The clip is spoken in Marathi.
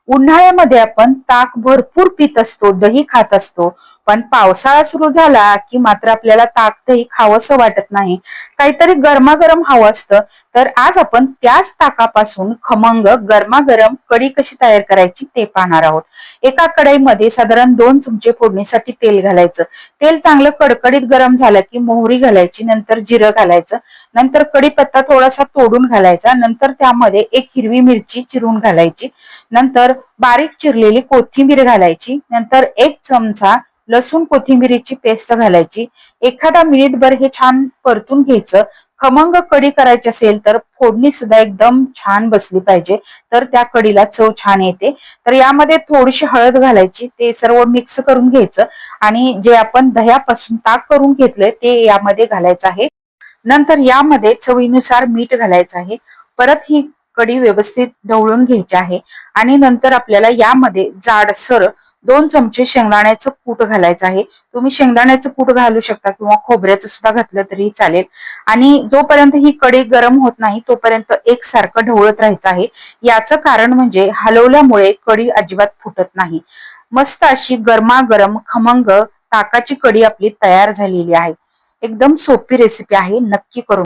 उन्हाळ्यामध्ये आपण ताक भरपूर पित असतो, दही खात असतो. पण पावसाळा सुरू झाला की मात्र आपल्याला ताक दही खावंसं वाटत नाही. काहीतरी गरमागरम हवं असतं. तर आज आपण त्याच ताकापासून खमंग गरमागरम कढी कशी तयार करायची ते पाहणार आहोत. एका कढईमध्ये साधारण 2 चमचे फोडणीसाठी तेल घालायचं. तेल चांगलं कडकडीत गरम झालं की मोहरी घालायची, नंतर जिरं घालायचं, नंतर कढीपत्ता थोडासा तोडून घालायचा, नंतर त्यामध्ये एक हिरवी मिरची चिरून घालायची, नंतर बारीक चिरलेली कोथिंबीर घालायची, नंतर 1 चमचा लसूण कोथिंबीरीची पेस्ट घालायची. एखादा मिनिटभर हे छान परतून घ्यायचं. खमंग कढी करायची असेल तर फोडणी सुद्धा एकदम छान बसली पाहिजे, तर त्या कढीला चव छान येते. तर यामध्ये थोडीशी हळद घालायची, ते सर्व मिक्स करून घ्यायचं आणि जे आपण दह्यापासून ताक करून घेतलंय ते यामध्ये घालायचं आहे. नंतर यामध्ये चवीनुसार मीठ घालायचं आहे. परत ही कढी व्यवस्थित ढवळून घ्यायची आहे आणि नंतर आपल्याला यामध्ये जाडसर 2 चमचे शेंगदाण्याचं कूट घालायचं आहे. तुम्ही शेंगदाण्याचं कूट घालू शकता किंवा खोबऱ्याचं सुद्धा घातलं तरी चालेल. आणि जोपर्यंत ही कढी गरम होत नाही तोपर्यंत एकसारखं ढवळत राहायचं आहे. याचं कारण म्हणजे हलवल्यामुळे कढी अजिबात फुटत नाही. मस्त अशी गरमागरम खमंग ताकाची कढी आपली तयार झालेली आहे. एकदम सोपी रेसिपी आहे, नक्की करून